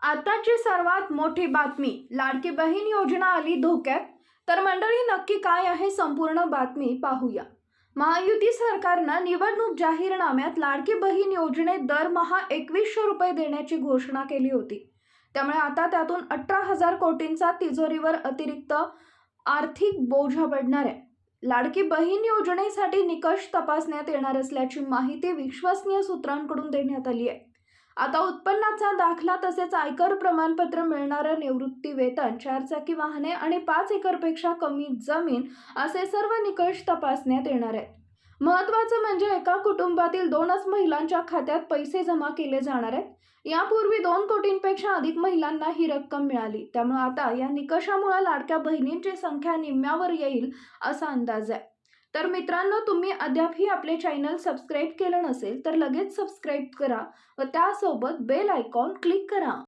आताची सर्वात मोठी बातमी, लाडकी बहीण योजना आली धोक्यात. तर मंडळी, नक्की काय आहे संपूर्ण बातमी पाहूया. महायुती सरकारनं निवडणूक जाहीरनाम्यात लाडकी बहीण योजनेत दरमहा 2100 रुपये देण्याची घोषणा केली होती. त्यामुळे आता त्यातून 18,000 कोटींचा तिजोरीवर अतिरिक्त आर्थिक बोजा पडणार आहे. लाडकी बहीण योजनेसाठी निकष तपासण्यात येणार असल्याची माहिती विश्वसनीय सूत्रांकडून देण्यात आली आहे. आता उत्पन्नाचा दाखला तसेच आयकर प्रमाणपत्र मिळणारं निवृत्ती वेतन, 4 चाकी वाहने आणि 5 एकरपेक्षा कमी जमीन असे सर्व निकष तपासण्यात येणार आहेत. महत्त्वाचं म्हणजे एका कुटुंबातील 2च महिलांच्या खात्यात पैसे जमा केले जाणार आहेत. यापूर्वी 2 कोटींपेक्षा अधिक महिलांना ही रक्कम मिळाली. त्यामुळे आता या निकषामुळे लाडक्या बहिणींची संख्या निम्म्यावर येईल असा अंदाज आहे. तर मित्रांनो, तुम्ही अद्यापही आपले चॅनल सबस्क्राईब केलं नसेल तर लगेच सबस्क्राईब करा व त्यासोबत बेल आयकॉन क्लिक करा.